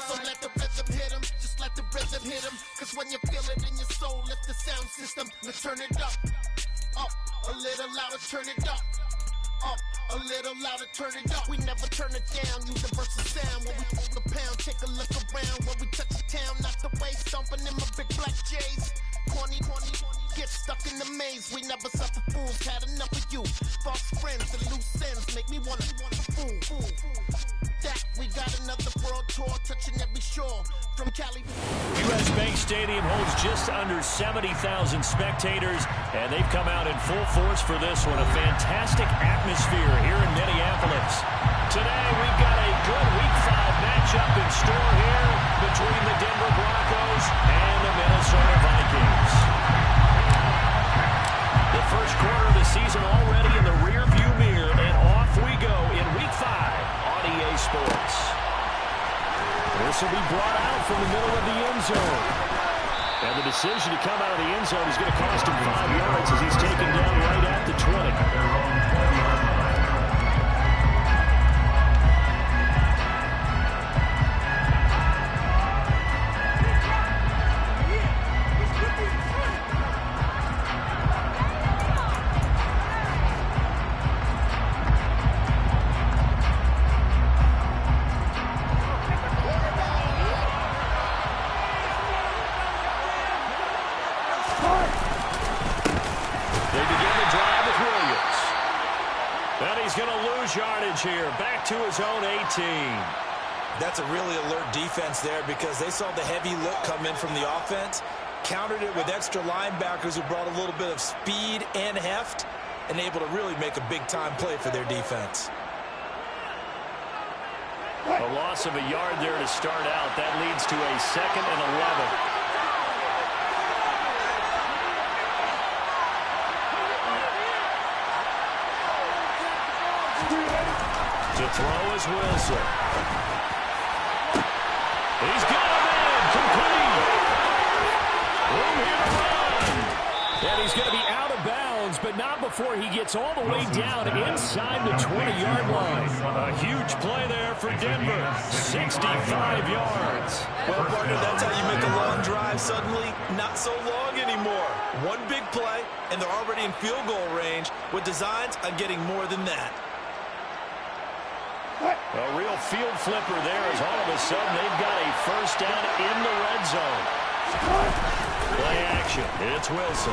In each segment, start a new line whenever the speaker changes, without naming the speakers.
So let the rhythm hit 'em, just let the rhythm hit 'em. Cause when you feel it in your soul, lift the sound system. Now turn it up, a little louder, turn it up. A little louder, turn it up. We never turn it down, universal sound. When we hold the pound, take a look around. When we touch the town, not the way, stomping in my big black J's. Corny, get stuck in the maze. We never suffer fools, had enough of you. False friends and loose ends make me wanna fool. That we got another world tour, touching every shore. From Cali.
U.S. Bank Stadium holds just under 70,000 spectators, and they've come out in full force for this one. A fantastic atmosphere here in Minneapolis. Today, we've got a good Week 5 matchup in store here between the Denver Broncos and the Minnesota Vikings. The first quarter of the season already in the rearview mirror, and off we go in Week 5 on EA Sports. This will be brought out from the middle of the end zone. And the decision to come out of the end zone is going to cost him 5 yards as he's taken down right at the 20. Here, back to his own 18.
That's a really alert defense there because they saw the heavy look come in from the offense, countered it with extra linebackers who brought a little bit of speed and heft, and able to really make a big-time play for their defense.
A loss of a yard there to start out. That leads to a 2nd and 11. To throw is Wilson. He's got him in. Complete. Room here to run. And he's going to be out of bounds, but not before he gets all the way down inside the 20-yard line. A huge play there for Denver. 65 yards.
Well, partner, that's how you make a long drive suddenly not so long anymore. One big play, and they're already in field goal range with designs on getting more than that.
A real field flipper there as all of a sudden they've got a first down in the red zone. Play action. It's Wilson.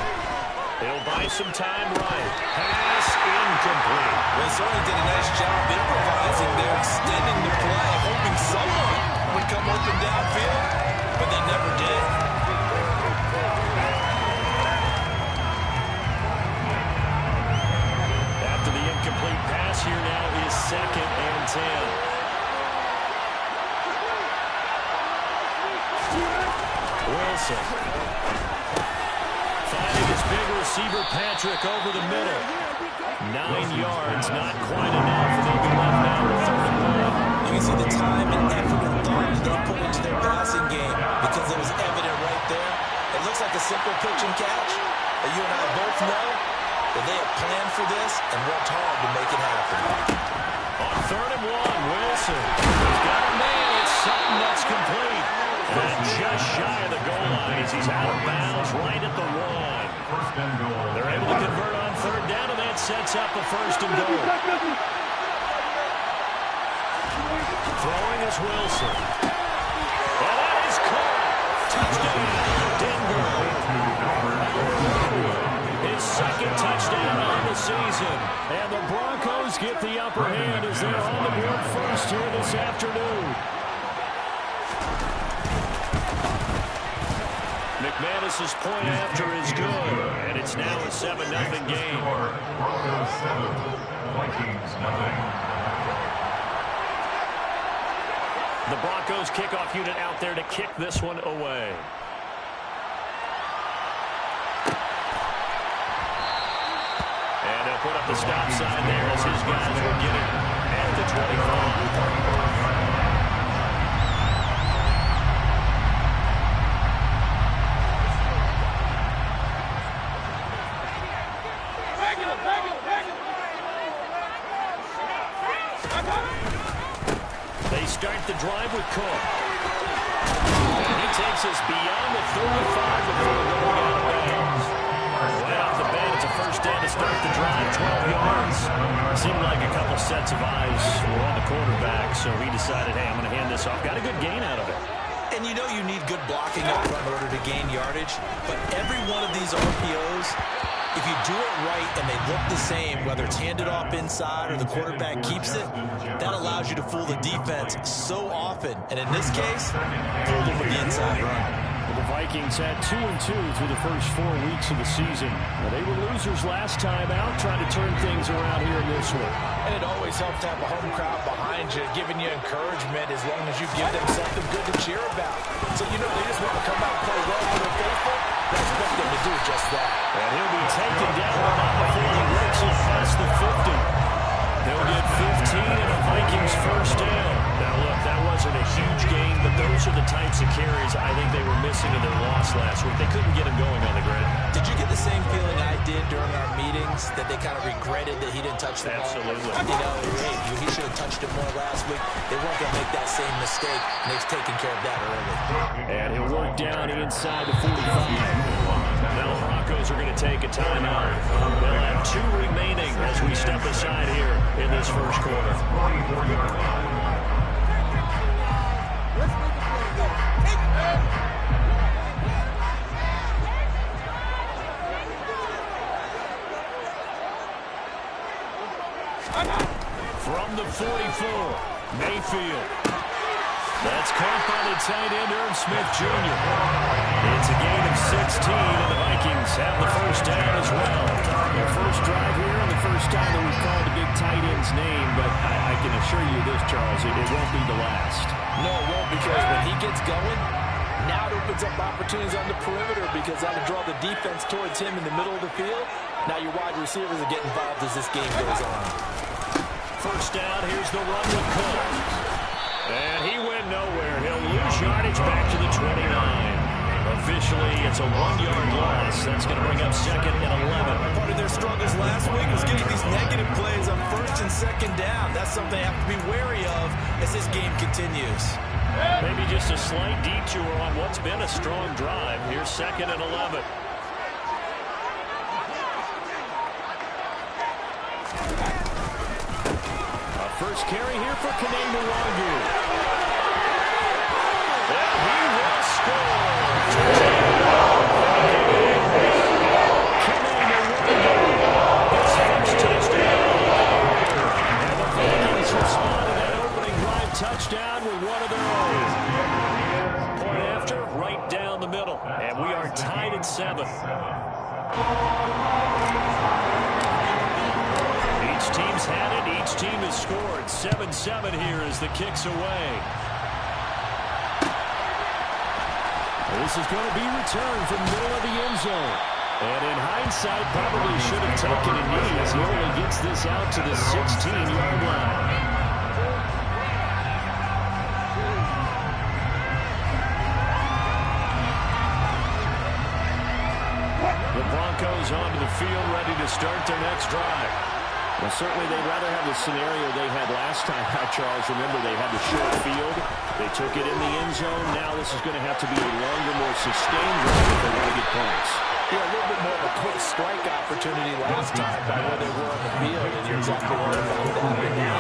He'll buy some time right. Pass incomplete.
Well, certainly did a nice job improvising there, extending the play, hoping someone would come open downfield, but they never did.
After the incomplete pass here now is 2nd and 10. Wilson. Finding his big receiver Patrick over the middle. 9 yards, not quite enough, and they'll be left now with 3rd and 1.
You can see the time and effort and thought that they put into their passing game because it was evident right there. It looks like a simple pitch and catch, but you and I both know that they have planned for this and worked hard to make it happen.
On 3rd and 1, Wilson. He's got a man. It's something that's complete. And just shy of the goal line as he's out of bounds right at the 1. They're able to convert on 3rd down, and that sets up a 1st and goal. Throwing is Wilson. And that is caught. Touchdown, Denver. His 2nd touchdown on the season. And the Broncos get the upper hand as they're on the board first here this afternoon. McManus's point after is good, and it's now a 7-0 game.
Broncos 7, Vikings 9.
The Broncos kickoff unit out there to kick this one away. And they'll put up the stop sign there as his guys will get it at the 25. They start the drive with Cook. And he takes us beyond the 35 before going out of bounds. Right off the bat, it's a first down to start the drive, 12 yards. Seemed like a couple sets of eyes were on the quarterback, so he decided, hey, I'm going to hand this off. Got a good gain out of it.
And you know you need good blocking up front in order to gain yardage, but every one of these RPOs, if you do it right and they look the same, whether it's handed off inside or the quarterback keeps it, that allows you to fool the defense so often. And in this case, fool them with the inside run.
The Vikings had 2-2 through the first 4 weeks of the season. Well, they were losers last time out, trying to turn things around here in this one.
And it always helps to have a home crowd behind you, giving you encouragement as long as you give them something good to cheer about. So, you know, they just want to come out and play well for their faithful. I expect them to do just that.
And he'll be taken down before he works it past the 50. They'll get 15 and a Vikings first down. Now, look, that wasn't a huge gain, but those are the types of carries I think they were missing in their loss last week. They couldn't get him going on the ground.
Did you get the same feeling I did during our meetings, that they kind of regretted that he didn't touch the ball?
Absolutely.
You know, hey, he should have touched it more last week. They weren't going to make that same mistake, and they've taken care of that early.
And he'll work down inside the 45. Now the Broncos are going to take a timeout. They'll have 2 remaining as we step aside here in this first quarter. From the 44, Mayfield. That's caught by the tight end, Irv Smith Jr. It's a gain of 16, and the Vikings have the first down as well. Their first drive here, and the first time that we've called the big tight end's name, but I can assure you this, Charles, it won't be the last.
No, it won't, because when he gets going, now it opens up opportunities on the perimeter, because that'll draw the defense towards him in the middle of the field. Now your wide receivers will get involved as this game goes on.
First down, here's the run with Cook. And he went nowhere. He'll lose yardage back to the 29. Officially, it's a 1-yard loss. That's going to bring up 2nd and 11.
Part of their struggles last week was getting these negative plays on 1st and 2nd down. That's something they have to be wary of as this game continues.
Maybe just a slight detour on what's been a strong drive. Here's 2nd and 11. First carry here for Kanemu Wangu. And he will score. Kanemu Wangu, his first touchdown. And the Vikings responded to that opening drive touchdown with one of their own. Point after, right down the middle. And we are tied at 7. Each team's had it. Each team has scored. 7-7 here as the kick's away. This is going to be returned from the middle of the end zone. And in hindsight, probably should have taken a knee as he only gets this out to the 16-yard line. The Broncos onto the field, ready to start their next drive. Well, certainly they'd rather have the scenario they had last time out, Charles. Remember, they had the short field. They took it in the end zone. Now this is going to have to be a longer, more sustained drive if they want to get points.
Yeah, a little bit more of a quick strike opportunity last time by where they were on the field, and you're exactly right about that. But now,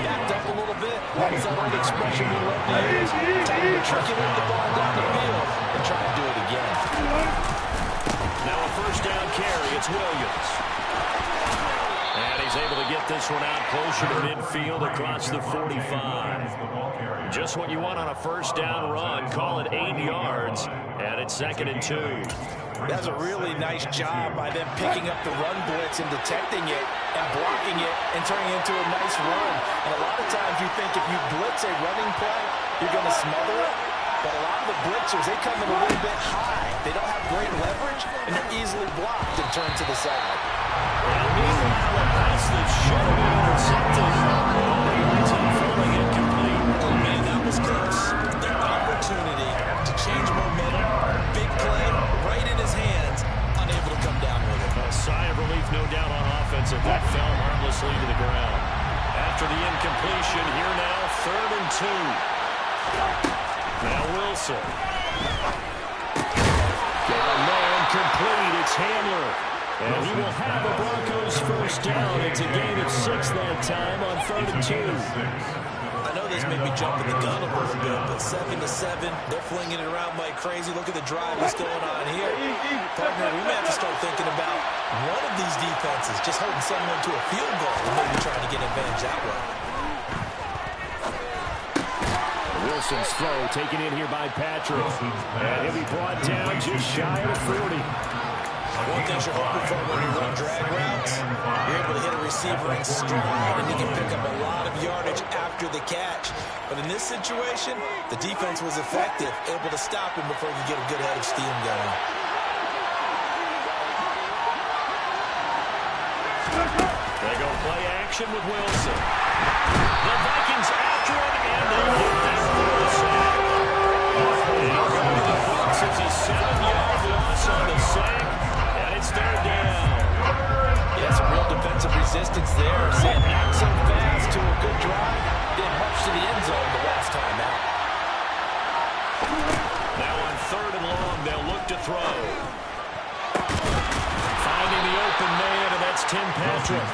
backed up a little bit. That's that old expression we love to use. Time to trick it with the ball down the field and try to do it again.
Now a first down carry. It's Williams. And he's able to get this one out closer to midfield across the 45. Just what you want on a first down run. Call it 8 yards. And it's 2nd and 2.
That's a really nice job by them picking up the run blitz and detecting it and blocking it and turning it into a nice run. And a lot of times you think if you blitz a running play, you're going to smother it. But a lot of the blitzers, they come in a little bit high. They don't have great leverage, and they're easily blocked and turned to the side.
And meanwhile, a pass that should have been intercepted. Ends up falling incomplete.
Oh, man, that was close. Their opportunity to change momentum, big play, right in his hands, unable to come down with it.
A sigh of relief, no doubt, on offensive. That fell harmlessly to the ground. After the incompletion, here now, 3rd and 2. Now Williams Wilson. Got a man complete. It's Handler. And he will have a Broncos first down. It's a gain of 6 that time on 3rd and 2.
I know this may be jumping the gun a little bit, but 7-7, they're flinging it around like crazy. Look at the drive that's going on here. Partner, we may have to start thinking about one of these defenses just holding someone to a field goal and maybe trying to get advantage that way.
Wilson's throw taken in here by Patrick. And he'll be brought down just shy of 40.
One thing you're hoping for when you run drag routes, you're able to hit a receiver in strong, and you can pick up a lot of yardage after the catch. But in this situation, the defense was effective, able to stop him before you get a good head of steam going.
They go play action with Wilson. The Vikings after him, and they get that for a sack. It's a 7-yard loss on the sack. It's 3rd down.
Yeah, some real defensive resistance there. Saying not so fast to a good drive. Didn't march to the end zone the last time out.
Now on 3rd and long, they'll look to throw. Finding the open man, and that's Tim Patrick.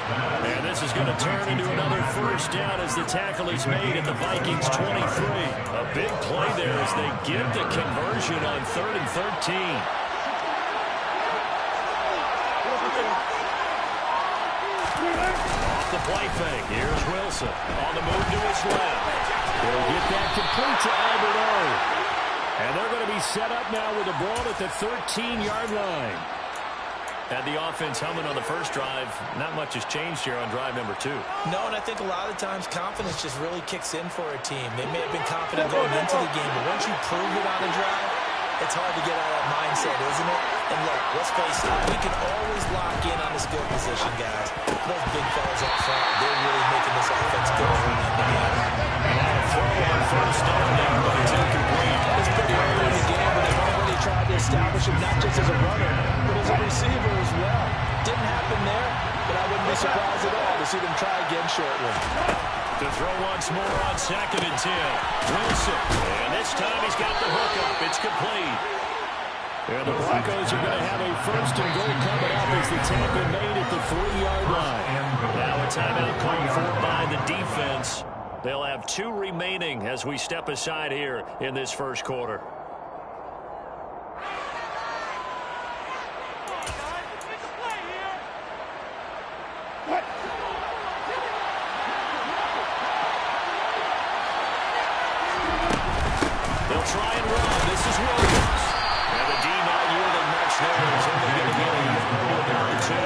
And this is going to turn into another first down as the tackle is made at the Vikings 23. A big play there as they get the conversion on 3rd and 13. Off the play fake. Here's Wilson on the move to his left. He'll get that complete to Albert O. And they're going to be set up now with a ball at the 13-yard line. Had the offense humming on the first drive. Not much has changed here on drive number 2.
No, and I think a lot of times confidence just really kicks in for a team. They may have been confident going into the game, but once you prove it on a drive, it's hard to get out of that mindset, isn't it? And look, let's face it, we can always lock in on the skill position, guys. Those big fellas up front, they're really making this offense go for them.
Throw on first down now, but it's incomplete.
It's pretty early in the game, but they've already tried to establish him not just as a runner, but as a receiver as well. Didn't happen there, but I wouldn't be surprised at all to see them try again shortly.
To throw once more on 2nd and 10. Wilson. And this time he's got the hook up. It's complete. And the Broncos are going to have a first and goal coming up as the tackle made at the 3-yard line. Now a timeout called for by the defense. They'll have 2 remaining as we step aside here in this first quarter. Try and run. This is Williams. And the D not yielding much there. He's only going to get down 2.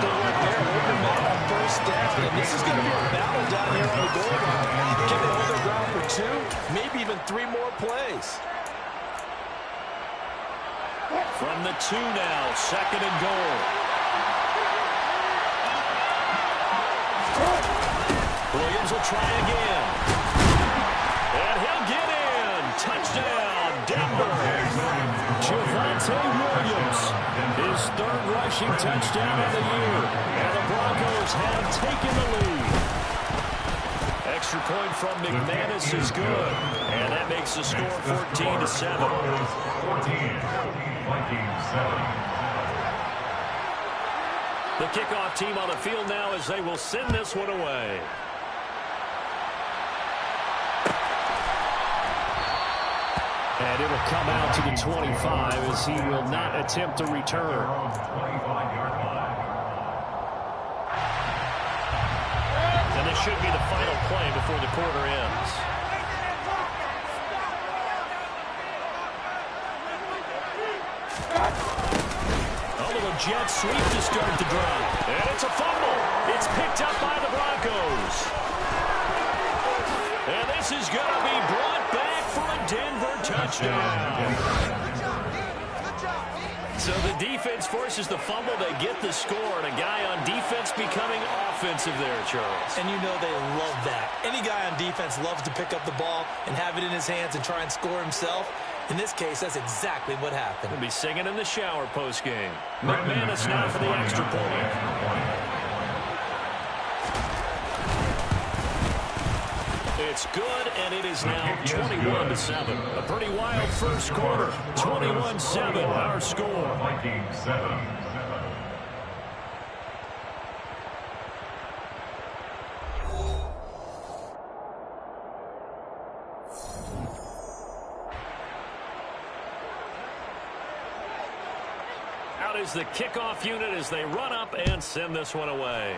The work there, open man on first down. And this is going to be a battle down here on the goal line. Can they hold their ground for 2? Maybe even 3 more plays.
From the 2 now, 2nd and goal. Williams will try again. And he'll get it. Touchdown, Denver. Javonte Williams, his 3rd rushing touchdown of the year. And the Broncos have taken the lead. Extra point from McManus is good. And that makes the score 14-7.
14, Vikings 7.
The kickoff team on the field now as they will send this one away. And it'll come out to the 25 as he will not attempt to return. And this should be the final play before the quarter ends. A little jet sweep to start the drive. And it's a fumble. It's picked up by the Broncos. And this is going to be brought back for a Denver touchdown. So the defense forces the fumble. They get the score, and a guy on defense becoming offensive there, Charles.
And you know they love that. Any guy on defense loves to pick up the ball and have it in his hands and try and score himself. In this case, that's exactly what happened.
He'll be singing in the shower post-game. McManus now for the extra point. It's good, and it is now 21-7. A pretty wild first quarter. 21-7, our score.
Vikings 7.
Out is the kickoff unit as they run up and send this one away.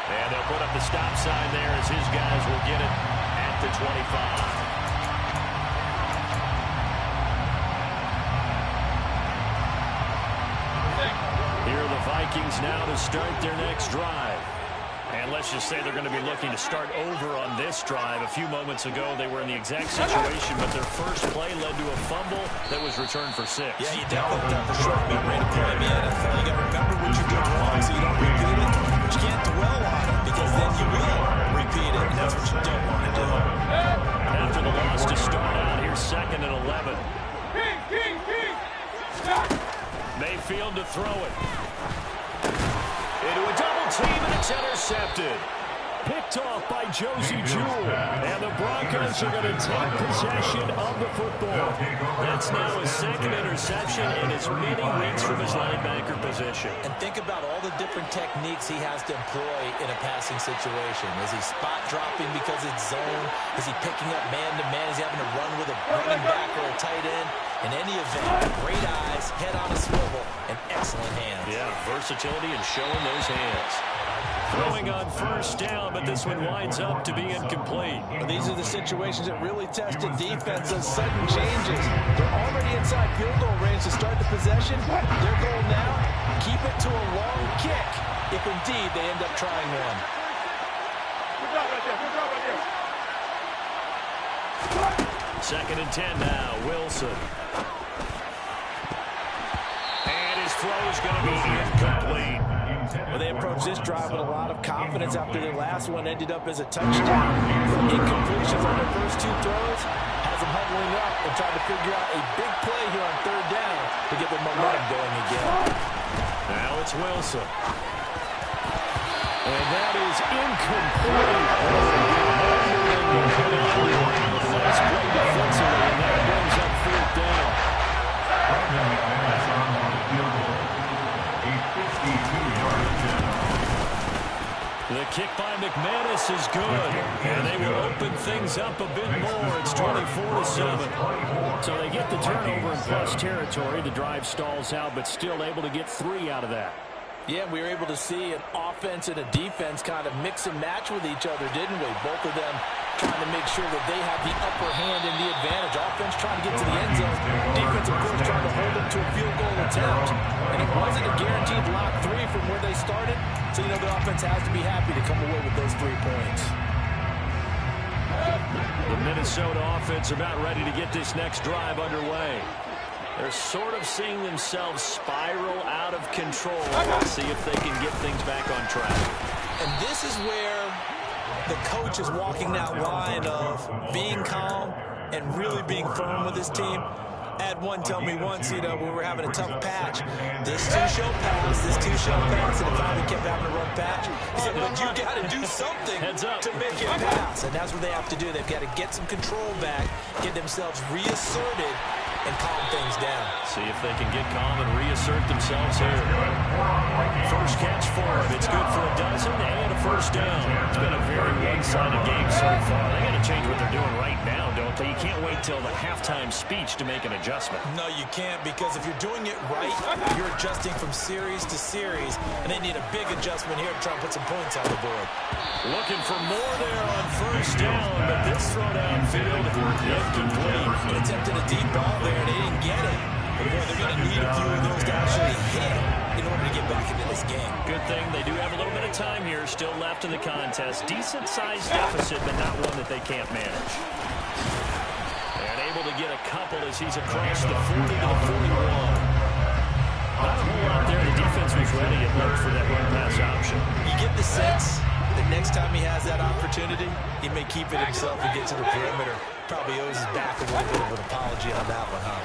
And they'll put up the stop sign there as his guys will get it at the 25. Here are the Vikings now to start their next drive. And let's just say they're going to be looking to start over on this drive. A few moments ago, they were in the exact situation, but their first play led to a fumble that was returned for 6.
Yeah, you definitely have to short me ready to play in the NFL. You got to remember what you did wrong so you don't repeat it. But you can't dwell on it because then you will repeat it, and that's what you don't want to do.
After the loss to start out, here's 2nd and 11. Mayfield to throw it. Into a double team, and it's intercepted. Picked off by Josie Jewell. And the Broncos are going to take possession of the football. That's now his 2nd interception in as many weeks from his linebacker position.
And think about all the different techniques he has to employ in a passing situation. Is he spot dropping because it's zone? Is he picking up man-to-man? Is he having to run with a running back or a tight end? In any event, great eyes, head on a swivel, and excellent hands.
Yeah, versatility and showing those hands. Throwing on first down, but this one winds up to be incomplete.
These are the situations that really test a defense as sudden changes. They're already inside field goal range to start the possession. Their goal now, keep it to a long kick, if indeed they end up trying one.
Good job right there. Good job right there.
2nd and 10 now, Wilson. And his throw is going to be incomplete.
Well, they approached this drive with a lot of confidence after their last one ended up as a touchdown. Incompletions on their first 2 throws has them huddling up and trying to figure out a big play here on 3rd down to get their momentum going again.
Now it's Wilson. And that is incomplete. Nice play defensively, and that brings up 4th down. The kick by McManus is good, and they will open things up a bit more. It's 24-7. So they get the turnover in plus territory. The drive stalls out, but still able to get 3 out of that.
Yeah, we were able to see an offense and a defense kind of mix and match with each other, didn't we? Both of them trying to make sure that they have the upper hand and the advantage. Offense trying to get to the end zone. Defense, of course, trying to hold them to a field goal attempt. And it wasn't a guaranteed lock 3 from where they started. So, you know, the offense has to be happy to come away with those 3 points.
The Minnesota offense about ready to get this next drive underway. They're sort of seeing themselves spiral out of control. Let's see if they can get things back on track.
And this is where the coach is walking that line of being calm and really being firm with his team. I had one tell me once, you know, when we were having a tough patch, this too shall pass, this too shall pass, and it finally kept having a rough patch. He said, but you got to do something to make it pass. And that's what they have to do. They've got to get some control back, get themselves reasserted, and calm things down.
See if they can get calm and reassert themselves here. First catch for him. It's good for a dozen and a first down. It's been a very one-sided game so far. They got to change what they're doing right now, don't they? You can't wait till the halftime speech to make an adjustment.
No, you can't, because if you're doing it right, you're adjusting from series to series, and they need a big adjustment here to try and put some points on the board.
Looking for more there on first down, but this throw downfield incomplete.
He attempted a deep ball there, and they didn't get it. But boy, they're going to need a few of those to actually hit in order to get back into this game.
Good thing they do have a little bit of time here still left in the contest. Decent-sized deficit, but not one that they can't manage. And able to get a couple as he's across the 40 to the 41. Not a whole lot there. The defense was ready and looked for that run-pass option.
You get the sense that next time he has that opportunity, he may keep it himself and get to the perimeter. Probably owes his back a little bit of an apology on that one, huh?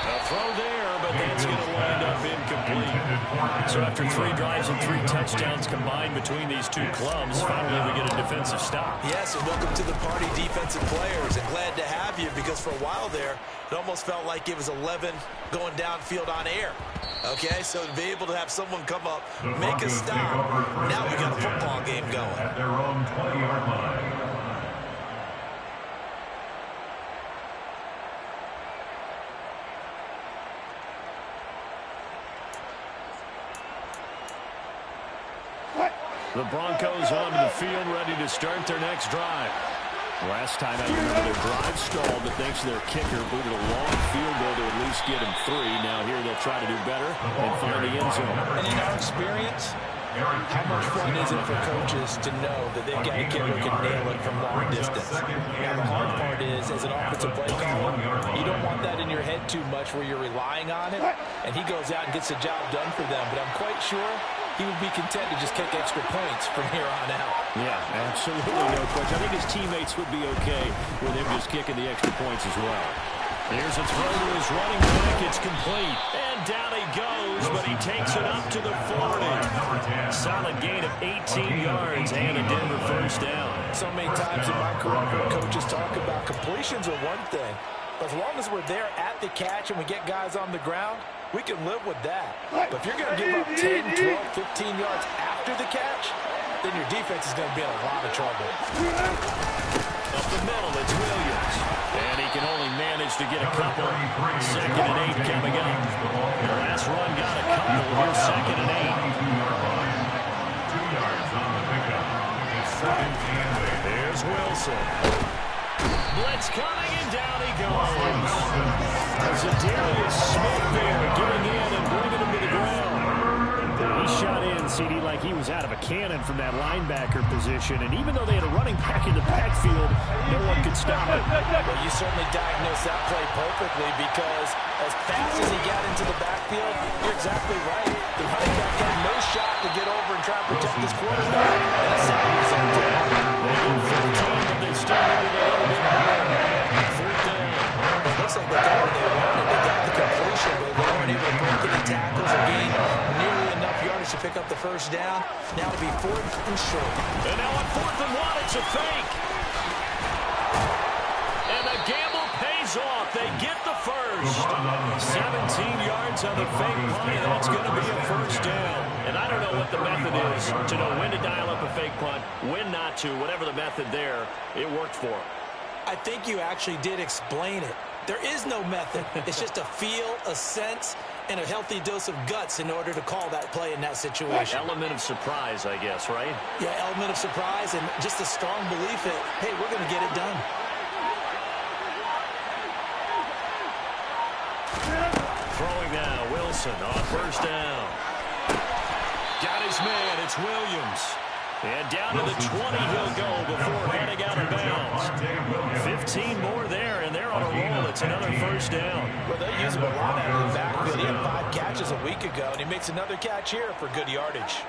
A throw there, but that's going to wind up incomplete. So after 3 drives and 3 touchdowns combined between these two clubs, finally we get a defensive stop.
Yes, and welcome to the party, defensive players, and glad to have you, because for a while there, it almost felt like it was 11 going downfield on air. Okay, so to be able to have someone come up, make a stop, now we got a football game going.
At their own 20-yard line.
The Broncos onto the field, ready to start their next drive. Last time out, their drive stalled, but thanks to their kicker, booted a long field goal to at least get him 3. Now here they'll try to do better and find the end zone.
And in our experience, how much fun is it for coaches to know that they've got a kicker who can nail it from long distance? Now, the hard part is, as an offensive play caller, you don't want that in your head too much where you're relying on it, and he goes out and gets the job done for them. But I'm quite sure he would be content to just kick extra points from here on out.
Yeah, absolutely no question. I think his teammates would be okay with him just kicking the extra points as well. Here's a throw to his running back. It's complete. And down he goes, but he takes it up to the 40. Solid gain of 18 yards and a Denver first down.
So many times in my career, I've heard coaches talk about completions are one thing. But as long as we're there at the catch and we get guys on the ground, we can live with that. But if you're going to give up 10, 12, 15 yards after the catch, then your defense is going to be in a lot of trouble.
Up the middle, it's Williams. And he can only manage to get a couple. 2nd and 8 coming up. The last run got a couple. Here's 2nd and 8.
2 yards on the pickup. It's 2nd and 8.
Here's Wilson. Blitz coming, and down he goes. Zadarius Smith there, getting in and bringing him to the ground. He shot in, CD, like he was out of a cannon from that linebacker position. And even though they had a running back in the backfield, no one could stop it.
Well, you certainly diagnosed that play perfectly, because as fast as he got into the backfield, you're exactly right. The running back had no shot to get over and try to protect his quarterback. And a sack resulted.
They get 15, but they still need a little bit more. 4th down.
It looks like they got what they wanted. They got the completion, but they weren't able to break any tackles or gain nearly enough yards to pick up the first down. Now it'll be 4th and short.
And now on 4th and 1, it's a fake. And the gamble pays off. They get the first. 17 yards on the fake punt, and that's going to be a first down. And I don't know what the method is to know when to dial up a fake punt, when not to. Whatever the method there, it worked for him.
I think you actually did explain it. There is no method. It's just a feel, a sense, and a healthy dose of guts in order to call that play in that situation.
Element of surprise, I guess, right?
Yeah, element of surprise and just a strong belief that, hey, we're going to get it done.
Throwing now, Wilson on first down. Got his man, it's Williams. And down to the 20 he'll go before heading out of bounds. 15 more there, and they're on a roll. It's another first down.
Well, they use him a lot out of the backfield. He had 5 catches a week ago, and he makes another catch here for good yardage.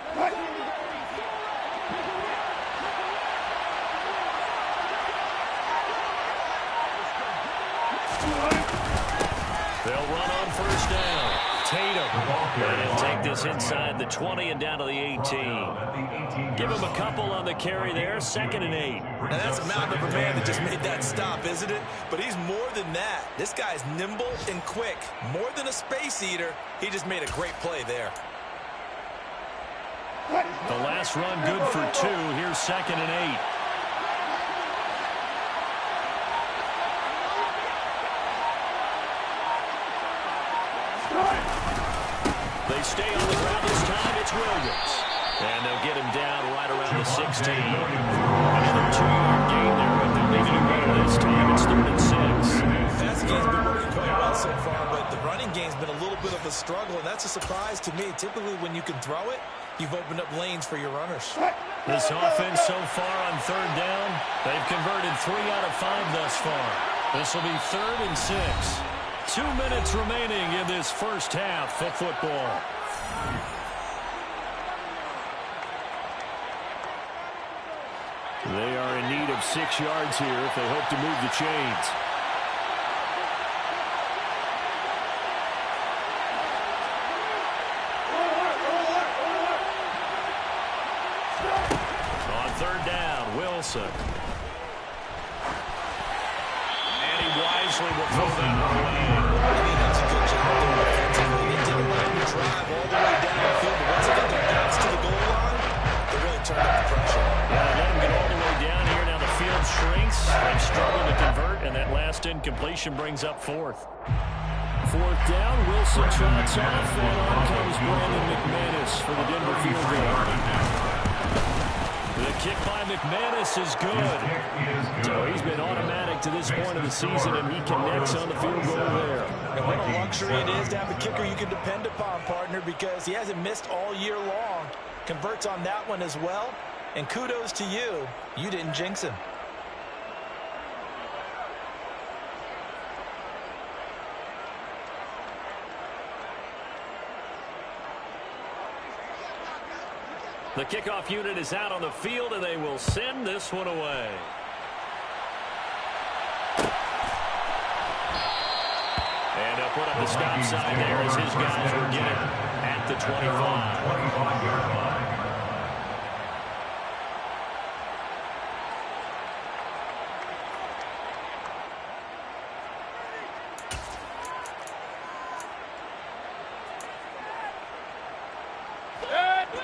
They'll run on first down. Tatum. And he'll take this inside the 20 and down to the 18. Give him a couple on the carry there. 2nd and 8.
And that's a mountain of a man that just made that stop, isn't it? But he's more than that. This guy's nimble and quick. More than a space eater. He just made a great play there.
The last run good for 2. Here's 2nd and 8. They stay on the ground this time. It's Williams. And they'll get him down right around the 16. Another 2-yard gain there, but they're leaving him better this time. It's 3rd and 6.
Passing game's been working quite well so far, but the running game's been a little bit of a struggle, and that's a surprise to me. Typically, when you can throw it, you've opened up lanes for your runners.
This offense so far on 3rd down, they've converted 3 out of 5 thus far. This will be 3rd and 6. 2 minutes remaining in this first half of football. They are in need of 6 yards here if they hope to move the chains. Wilson. And he wisely will throw that one away.
I mean, that's a good job there defensively. They didn't let him drive all the way down the field, but once they got their backs to the goal line, they really turned up the pressure.
Yeah, they let him get all the way down here. Now the field shrinks. They've struggled to convert, and that last incompletion brings up fourth. Fourth down, Wilson trots off, and on comes Brandon McManus for the Denver field goal. The kick by McManus is good. So he's been automatic to this point of the season, and he connects on the field goal there.
And what a luxury it is to have a kicker you can depend upon, partner, because he hasn't missed all year long. Converts on that one as well. And kudos to you. You didn't jinx him.
The kickoff unit is out on the field, and they will send this one away. And they'll put up the stop sign there as his guys will get it at the 25.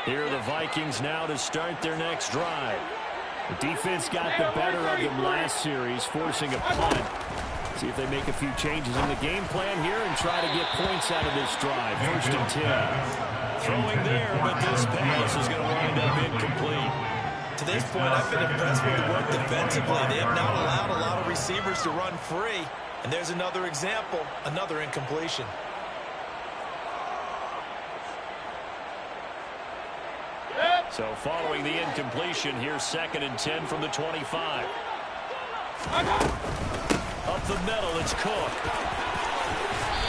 Here are the Vikings now to start their next drive. The defense got the better of them last series, forcing a punt. See if they make a few changes in the game plan here and try to get points out of this drive. First and 10. Throwing there, but this pass is going to wind up incomplete.
To this point, I've been impressed with the work defensively. They have not allowed a lot of receivers to run free. And there's another example, another incompletion.
So following the incompletion, here's second and 10 from the 25. Up the middle, it's Cook.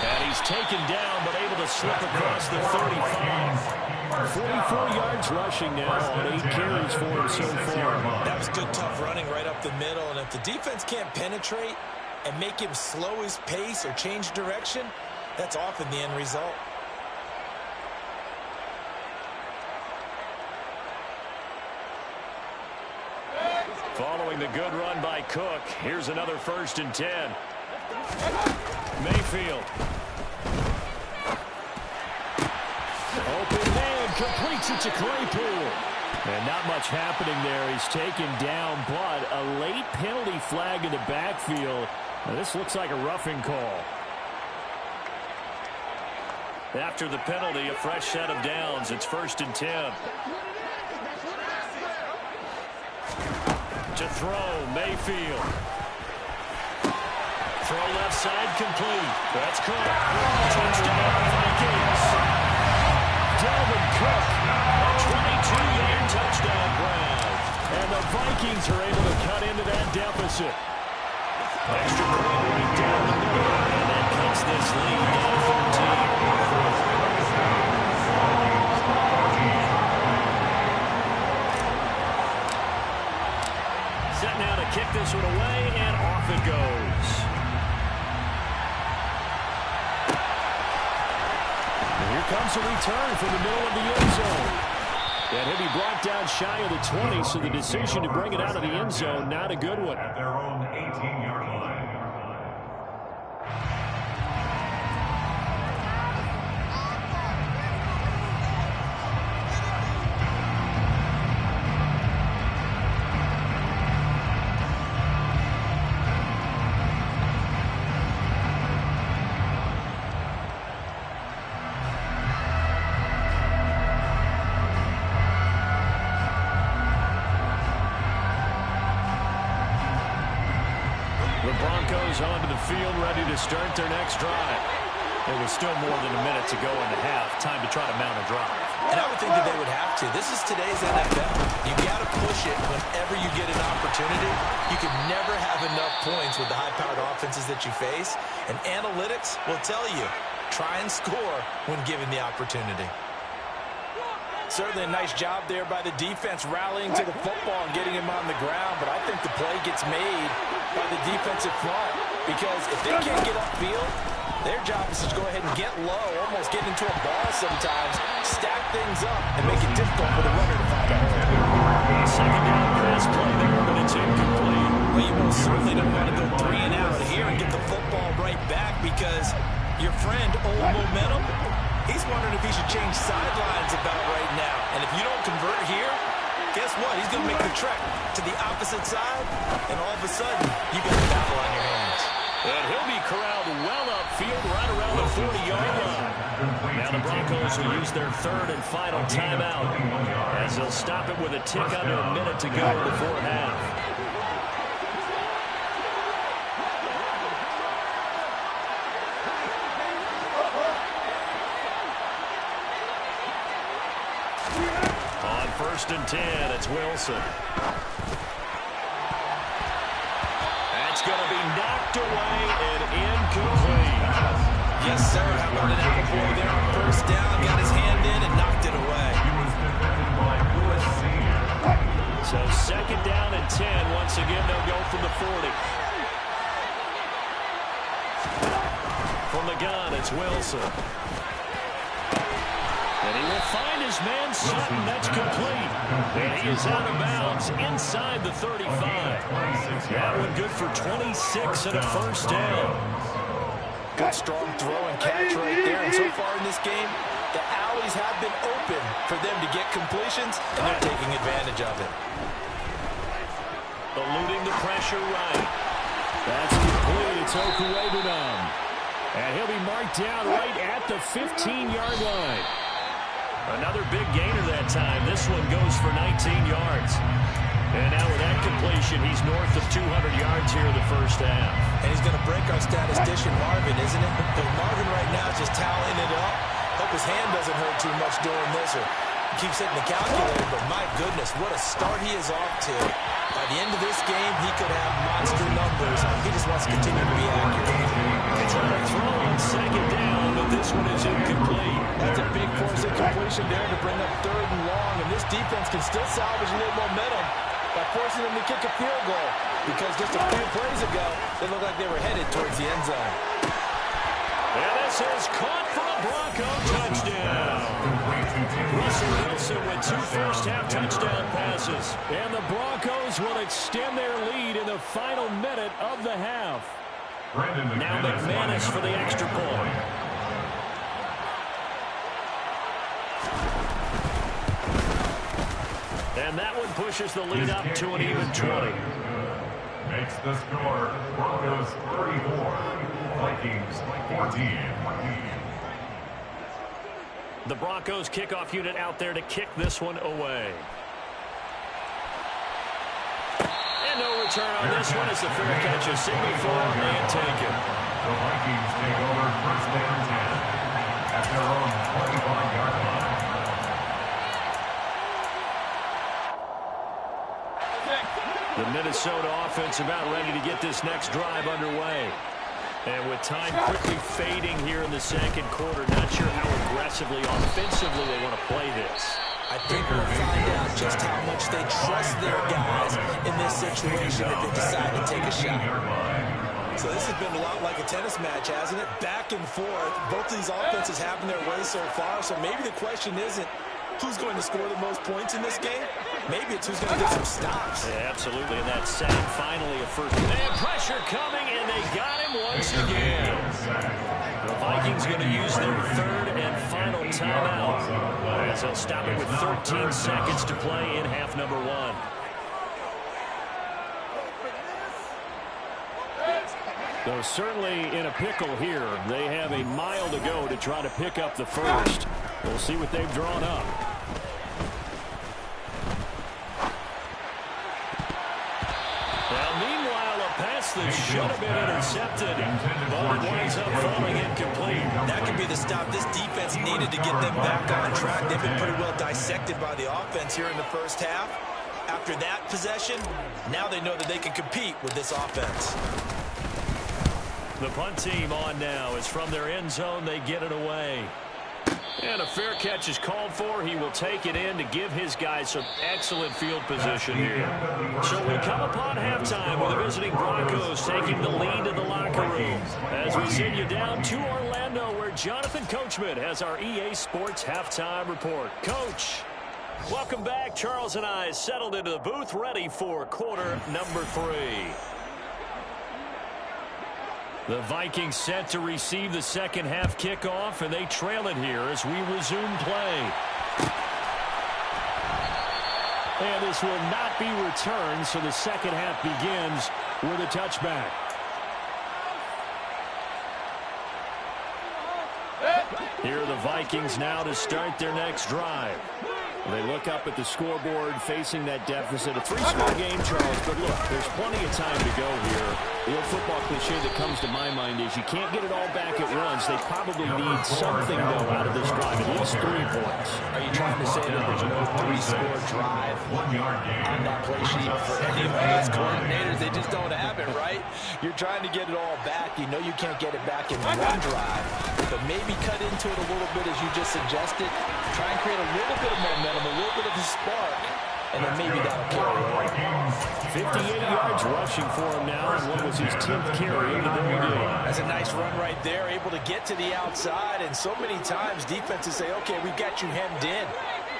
And he's taken down, but able to slip across the 35. 44 yards rushing now on 8 carries for him so far.
That was good, tough running right up the middle. And if the defense can't penetrate and make him slow his pace or change direction, that's often the end result.
Following the good run by Cook, here's another first and 10. Mayfield. Open man, completes it to Claypool. And not much happening there. He's taken down, but a late penalty flag in the backfield. Now, this looks like a roughing call. After the penalty, a fresh set of downs. It's first and 10. To throw, Mayfield. Throw left side complete. That's Cook. Touchdown, Vikings. Dalvin Cook, a 22-yard touchdown grab. And the Vikings are able to cut into that deficit. Extra point right down the middle, and that cuts this lead down to 14. Set now to kick this one away, and off it goes. And here comes a return from the middle of the end zone. And he'll be brought down shy of the 20, so the decision to bring it out of the end zone, not a good one.
At their own 18-yard line.
Onto the field, ready to start their next drive. There was still more than a minute to go in the half. Time to try to mount a drive.
And I would think that they would have to. This is today's NFL. You got to push it whenever you get an opportunity. You can never have enough points with the high-powered offenses that you face. And analytics will tell you, try and score when given the opportunity. Certainly a nice job there by the defense rallying to the football and getting him on the ground. But I think the play gets made by the defensive front, because if they can't get upfield, their job is to go ahead and get low, almost get into a ball sometimes, stack things up, and make it difficult for the runner to find out.
Second down pass play there
friend, old momentum. He's wondering if he should change sidelines about right now. And if you don't convert here, guess what? He's going to make the trek to the opposite side, and all of a sudden, you got a battle on your hands.
And he'll be corralled well upfield right around the 40-yard line. Now the Broncos will use their third and final timeout as they'll stop it with a tick under a minute to go before half. On 1st and 10, it's Wilson. That's going to be knocked away and incomplete.
Yes, sir. How about an apple boy there on 1st down? Got his hand in and knocked it away.
So 2nd down and 10. Once again, they'll go from the 40. From the gun, it's Wilson. And he will find his man Sutton. That's complete. And he is out of bounds inside the 35. That one good for 26 and a 1st down.
Good strong throw and catch right there. And so far in this game, the alleys have been open for them to get completions, and they're taking advantage of it.
Eluding the pressure right. That's complete. It's Okuwebunam. And he'll be marked down right at the 15-yard line. Another big gainer that time. This one goes for 19 yards. And now with that completion, he's north of 200 yards here in the 1st half.
And he's going to break our statistician Marvin, isn't it? But Marvin right now is just tallying it up. Hope his hand doesn't hurt too much during this or keeps hitting the calculator. But my goodness, what a start he is off to. By the end of this game, he could have monster numbers. He just wants to continue to be accurate.
It's a throw on 2nd down, but this one is incomplete.
That's a big force incompletion there to bring up 3rd and long. And this defense can still salvage a little momentum by forcing them to kick a field goal. Because just a few plays ago, they looked like they were headed towards the end zone.
And this is caught for a Bronco touchdown. Russell Wilson with 2 first-half touchdown passes. And the Broncos will extend their lead in the final minute of the half. Now McManus for the extra point. And that one pushes the lead up to an even 20.
Makes the score Broncos 34, Vikings 14.
The Broncos kickoff unit out there to kick this one away. And no return on this one as the fair catch is signaled for and taken.
The Vikings take over 1st and 10 at their own 25-yard line.
The Minnesota offense about ready to get this next drive underway. And with time quickly fading here in the 2nd quarter, not sure how aggressively, offensively they want to play this.
I think we'll find out just how much they trust their guys in this situation if they decide to take a shot. So this has been a lot like a tennis match, hasn't it? Back and forth. Both of these offenses having their way so far. So maybe the question isn't who's going to score the most points in this game. Maybe it's who's going to get some stops.
Yeah, absolutely. And that sound finally a first. And pressure coming, and they got him once again. The Vikings going to use their 3rd and final timeout as they'll stop it with 13 seconds to play in half number 1. Though certainly in a pickle here, they have a mile to go to try to pick up the first. We'll see what they've drawn up. Well, meanwhile, a pass that should have been intercepted, but it winds up falling incomplete.
That could be the stop this defense needed to get them back on track. They've been pretty well dissected by the offense here in the 1st half. After that possession, now they know that they can compete with this offense.
The punt team on now is from their end zone. They get it away. And a fair catch is called for. He will take it in to give his guys some excellent field position here. So we come upon halftime with the visiting Broncos taking the lead in the locker room. As we send you down to Orlando where Jonathan Coachman has our EA Sports halftime report. Coach, welcome back. Charles and I settled into the booth ready for quarter number 3. The Vikings set to receive the second half kickoff, and they trail it here as we resume play. And this will not be returned, so the second half begins with a touchback. Here are the Vikings now to start their next drive. They look up at the scoreboard facing that deficit. A three-score game, Charles, but look, there's plenty of time to go here. The old football cliche that comes to my mind is you can't get it all back at once. They probably need something, though, out of this drive, at least 3 points.
Are you trying to say that there's no three-score drive on that play sheet for any of those coordinators? They just don't have it, right? You're trying to get it all back. You know you can't get it back in one drive, but maybe cut into it a little bit, as you just suggested. Try and create a little bit of momentum, a little bit of a spark, and then maybe that'll carry over.
58 yards rushing for him now, and what was his 10th carry in the ball game.
That's a nice run right there, able to get to the outside, and so many times defenses say, okay, we've got you hemmed in.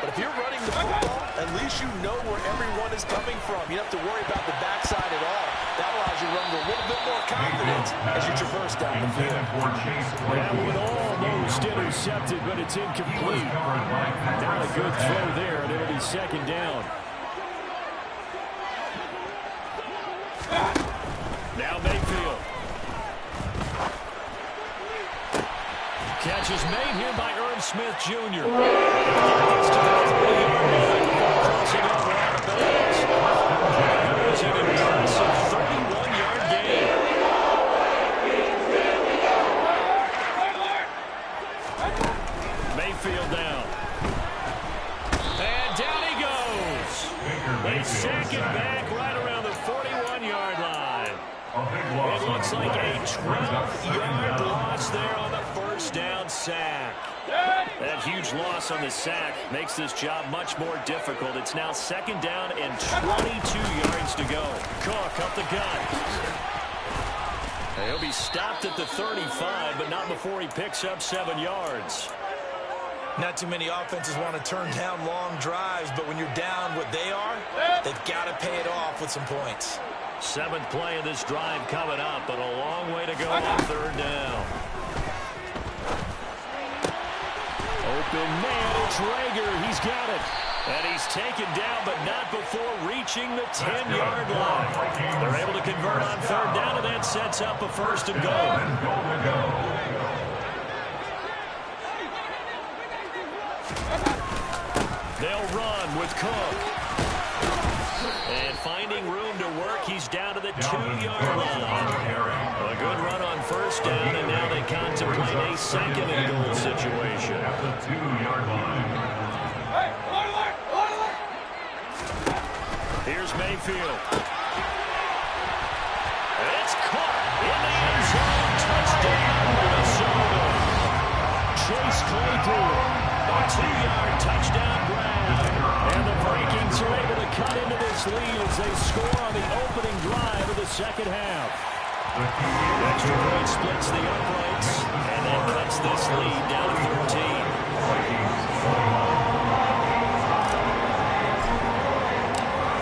But if you're running the football, at least you know where everyone is coming from. You don't have to worry about the backside at all. That allows you to run with a little bit more confidence as you traverse down the field.
That one almost intercepted, but it's incomplete. Not a good throw there, and it'll be second down. Now Mayfield. Catch is made here by Smith Jr. Crossing over out of bounds. There's an impressive 31-yard gain. Mayfield down. And down he goes. They sack it back right around the 41-yard line. It looks like a 12-yard loss there on the first down sack. That huge loss on the sack makes this job much more difficult. It's now second down and 22 yards to go. Cook up the gut. He'll be stopped at the 35, but not before he picks up 7 yards.
Not too many offenses want to turn down long drives, but when you're down what they are, they've got to pay it off with some points.
7th play of this drive coming up, but a long way to go on third down. Open man, it's Rager. He's got it. And he's taken down, but not before reaching the 10-yard line. They're able to convert on third down, and that sets up a first and goal. They'll run with Cook. And finding room to work, he's down to the 2-yard line. A good run on first down, and now they contemplate a second and goal situation.
At the 2-yard line.
Here's Mayfield. It's caught in the end zone. Touchdown, Minnesota. Chase Claypool, a 2-yard touchdown grab. And the Vikings are able to cut into this lead as they score on the opening drive of the second half. Extra point splits the uprights, and that cuts this lead down to 13.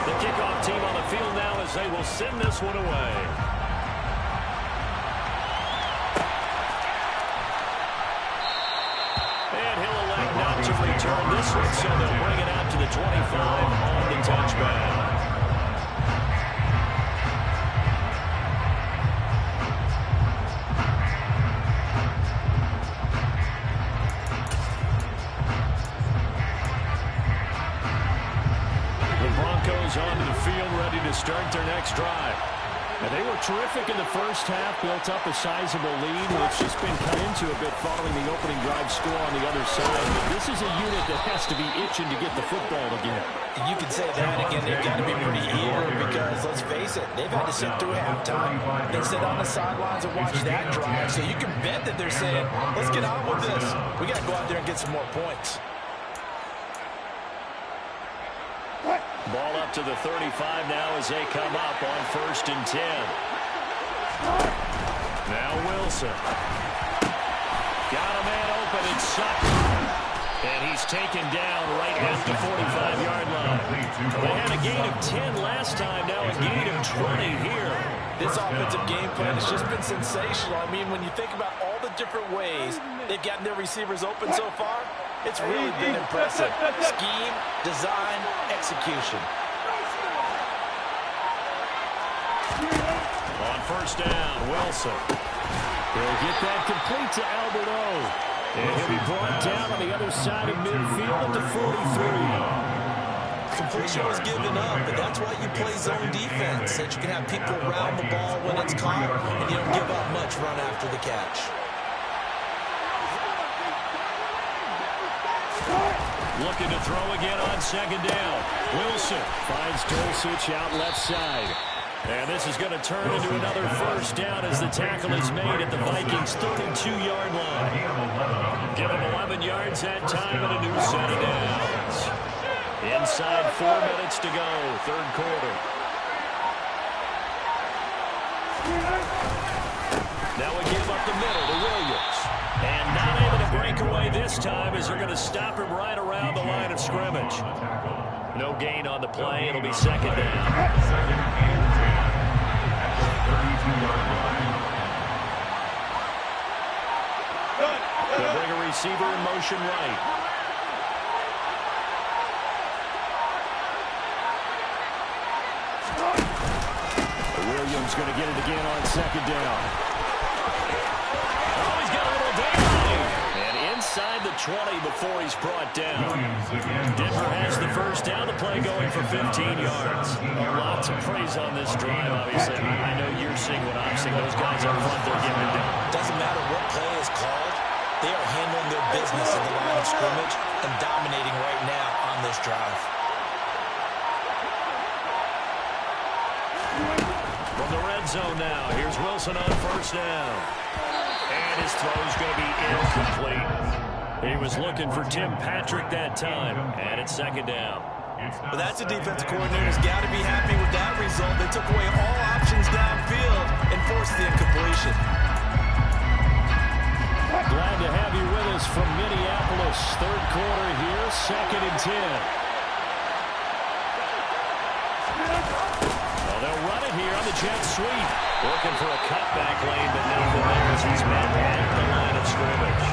The kickoff team on the field now as they will send this one away. And he'll elect not to return this one, so they'll bring it out to the 25 on the touchback. Onto the field, ready to start their next drive. And they were terrific in the first half, built up a sizable lead, which has been cut into a bit following the opening drive score on the other side. But this is a unit that has to be itching to get the football again.
And you can say that again. They've got to be pretty eager because, let's face it, they've had to sit through halftime. They sit on the sidelines and watch that drive. So you can bet that they're saying, let's get on with this. We got to go out there and get some more points.
Ball up to the 35 now as they come up on 1st and 10. Now Wilson. Got a man open and Sutton. And he's taken down right at the 45-yard line. They had a gain of 10 last time, now a gain of 20 here.
This offensive game plan has just been sensational. I mean, when you think about all the different ways they've gotten their receivers open so far, it's really been impressive. Scheme, design, execution.
On first down, Wilson. He'll get that complete to Alberto. And he'll be brought down on the other side of midfield at the 43.
Completion was given up, but that's why you play zone defense, so that you can have people around the ball when it's caught, and you don't give up much run after the catch.
Looking to throw again on second down. Wilson finds Dulcich out left side. And this is going to turn into another first down as the tackle is made at the Vikings' 32-yard line. Give them 11 yards that time and a new set of downs. Inside 4 minutes to go, third quarter. Now we give up the middle to Williams. And not able to break away this time as they're going to stop him right around the line of scrimmage. No gain on the play. It'll be second down.
Second and 10 at the 32-yard line.
They'll bring a receiver in motion right. Williams going to get it again on second down. Oh, he's got a little down. And inside the 20 before he's brought down. Denver has the first down. The play going for 15 yards. Lots of praise on this drive, obviously. I know you're seeing what I'm seeing. Those guys up front, they're getting it done.
Doesn't matter what play is called. They are handling their business at the line of scrimmage and dominating right now on this drive.
From the red zone now, here's Wilson on first down. And his throw's going to be incomplete. He was looking for Tim Patrick that time, and it's second down.
But that's a defensive coordinator's got to be happy with that result. They took away all options downfield and forced the incompletion.
Glad to have you with us from Minneapolis. Third quarter here, second and 10. They'll run it here on the jet sweep. Looking for a cutback lane, but nothing there as he's met at the line of scrimmage.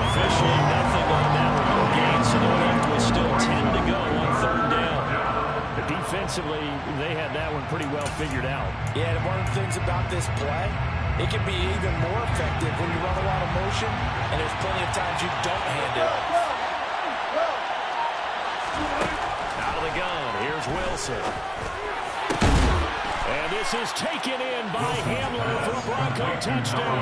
Officially nothing on that one. No gain, so they're left with still 10 to go on third down. But defensively, they had that one pretty well figured out.
Yeah, and one of the things about this play, it can be even more effective when you run a lot of motion, and there's plenty of times you don't hand it off.
Out of the gun, here's Wilson. And this is taken in by Hamler for a Bronco touchdown.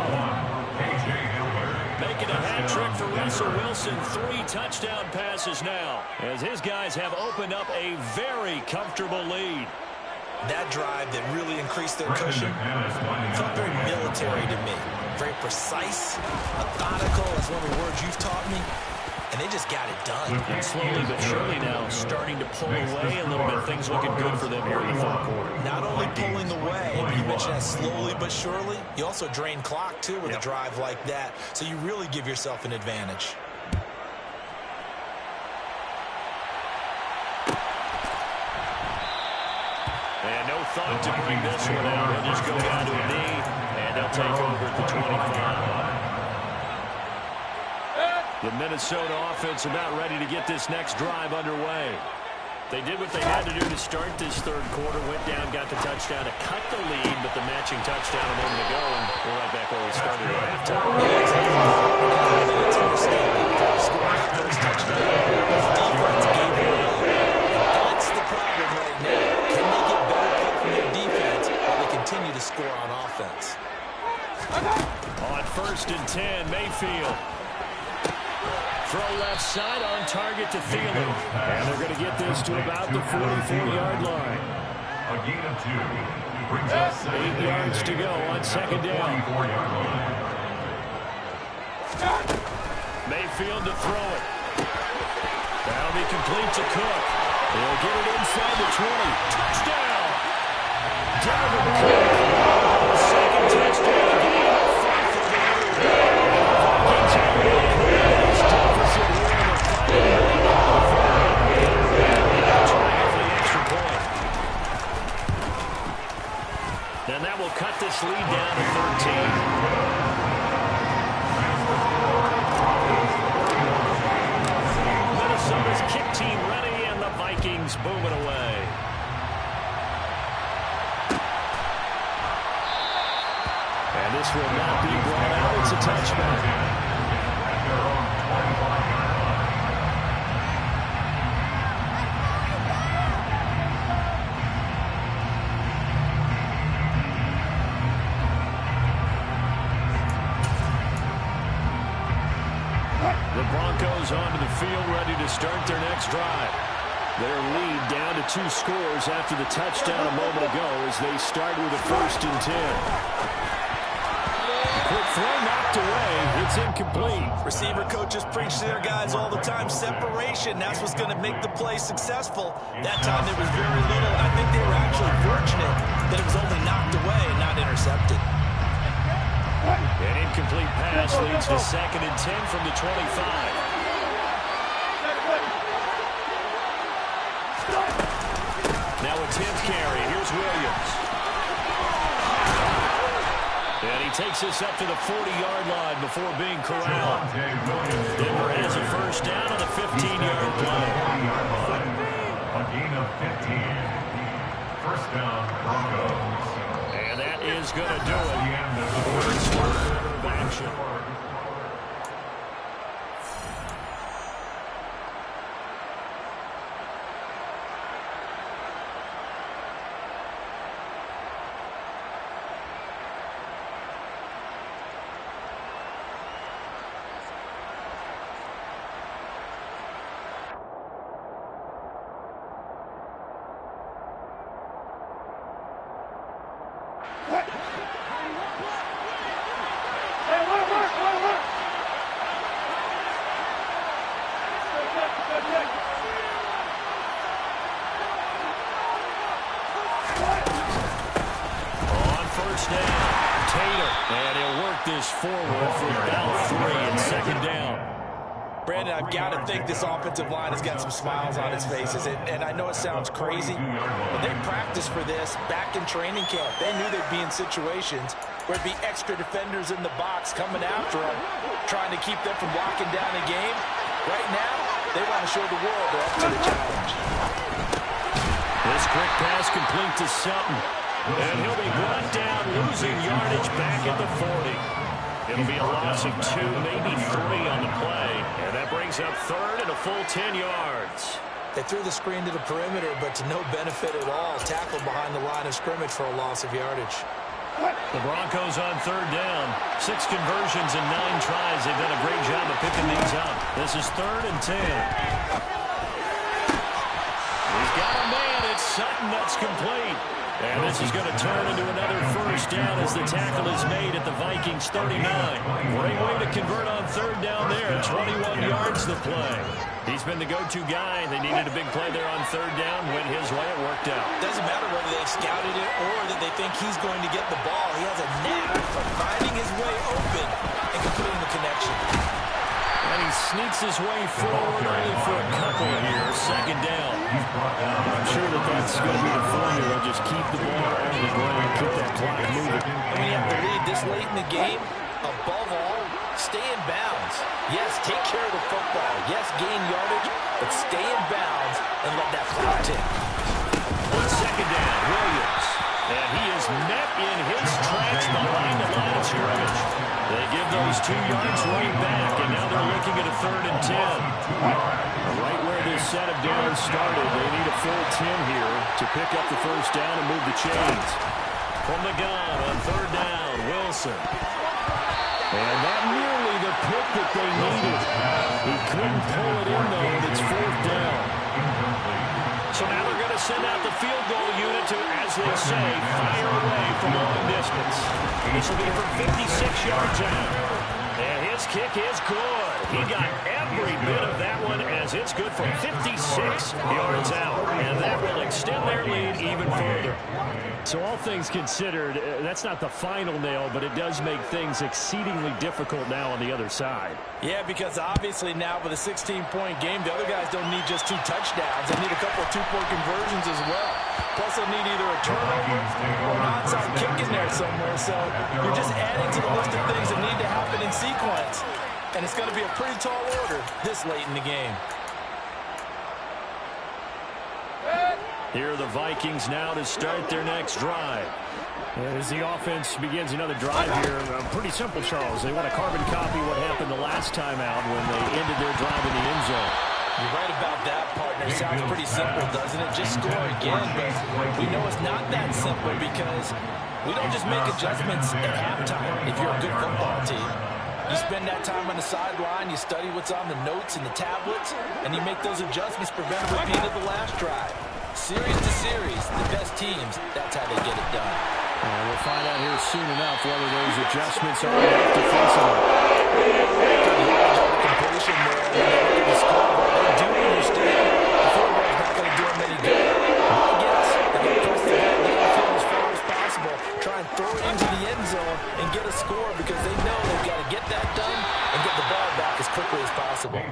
Making a hat trick for Russell Wilson. 3 touchdown passes now as his guys have opened up a very comfortable lead.
That drive that really increased their cushion felt very military to me. Very precise, methodical, that's one of the words you've taught me. And they just got it done.
And slowly but surely now starting to pull away a little bit. Things looking good for them here in the third quarter.
Not only pulling away, but you mentioned that slowly but surely. You also drain clock, too, with a drive like that. So you really give yourself an advantage.
And no thought to bring this one out. They'll just go down to a knee, and they'll take over at the 25. The Minnesota offense about ready to get this next drive underway. They did what they had to do to start this third quarter. Went down, got the touchdown to cut the lead, but the matching touchdown a moment ago, and we're right back where we started at halftime.
That's the problem right now. Can they get better play from their defense while they continue to score on offense?
On first and 10, Mayfield. Throw left side on target to Thielen. And they're going to get this to about the 44-yard line.
A gain of 2. Brings us
8 yards to go on second down. Mayfield to throw it. That'll be complete to Cook. He'll get it inside the 20. Touchdown! Dalvin Cook. Second touchdown of the game. 5 for the year. Vikings have this deficit here in the final. Try for the extra point. And that will cut this lead down to 13. Minnesota's kick team ready, and the Vikings booming away. And this will not be brought out. It's a touchback. The Broncos onto the field, ready to start their next drive. Their lead down to 2 scores after the touchdown a moment ago as they start with a 1st and 10. Quick throw knocked away. It's incomplete.
Receiver coaches preach to their guys all the time. Separation, that's what's going to make the play successful. That time there was very little. I think they were actually fortunate that it was only knocked away and not intercepted.
An incomplete pass leads to 2nd and 10 from the 25. Now a 10th carry. Here's Williams. And he takes this up to the 40-yard line before being corralled. Denver has a 1st down on the 15-yard play.
A gain of 15. 1st down, Broncos.
And that is going to do it. First quarter of action. Forward for about 3 and 2nd down.
Brandon, I've got to think this offensive line has got some smiles on its faces. And I know it sounds crazy, but they practiced for this back in training camp. They knew they'd be in situations where it'd be extra defenders in the box coming after them, trying to keep them from locking down a game. Right now, they want to show the world they're up to the challenge.
This quick pass complete to Sutton. And he'll be brought down, losing yardage back at the 40. It'll be a loss of 2, maybe 3 on the play. And that brings up 3rd and a full 10 yards.
They threw the screen to the perimeter, but to no benefit at all. Tackled behind the line of scrimmage for a loss of yardage.
The Broncos on 3rd down. 6 conversions and 9 tries. They've done a great job of picking these up. This is 3rd and 10. He's got a man. It's Sutton. That's complete. And this is going to turn into another 1st down as the tackle is made at the Vikings 39. Great way to convert on 3rd down there. 21 yards the play. He's been the go-to guy. They needed a big play there on 3rd down. Went his way. It worked out.
Doesn't matter whether they scouted it or that they think he's going to get the ball. He has a knack for finding his way open and completing the connection.
And he sneaks his way forward only for a couple here. 2nd down. I'm sure that's going to be the formula. Just keep the ball on the ground and keep that clock moving.
I mean, you have to lead this late in the game. Above all, stay in bounds. Yes, take care of the football. Yes, gain yardage, but stay in bounds and let that clock tick.
2nd down, Williams. And he is met in his tracks behind the line of scrimmage. They give those 2 yards right back, and now they're looking at a 3rd and 10. Right where this set of downs started, they need a full 10 here to pick up the 1st down and move the chains. From the gun on 3rd down, Wilson. And not nearly the pick that they needed. He couldn't pull it in, though, and it's 4th down. So now they're going to send out the field goal unit to, as they say, fire away from long distance. This will be for 56 yards out. And his kick is good. He got every bit of that one as it's good for 56 yards out. And that will extend their lead even further. So all things considered, that's not the final nail, but it does make things exceedingly difficult now on the other side.
Yeah, because obviously now with a 16-point game, the other guys don't need just 2 touchdowns. They need a couple of 2-point conversions as well. Plus, they'll need either a turnover or an onside kick in there somewhere. So you're just adding to the list of things that need to happen in sequence. And it's going to be a pretty tall order this late in the game.
Here are the Vikings now to start their next drive. As the offense begins another drive here, pretty simple, Charles. They want to carbon copy what happened the last time out when they ended their drive in the end zone.
You're right about that, partner. It sounds pretty simple, doesn't it? Just score again, but we know it's not that simple because we don't just make adjustments at halftime if you're a good football team. You spend that time on the sideline, you study what's on the notes and the tablets, and you make those adjustments, prevent a repeat of the last drive. Series to series, the best teams, that's how they get it done.
We'll find out here soon enough whether those adjustments are enough defensively.
Completion there, when they look at the scoreboard, they do understand the field goal is not going to do them any good. My guess, they're going to press the ball downfield as far as possible, try and throw it into the end zone and get a score because they know they've got to get that done and get the ball back as quickly as possible.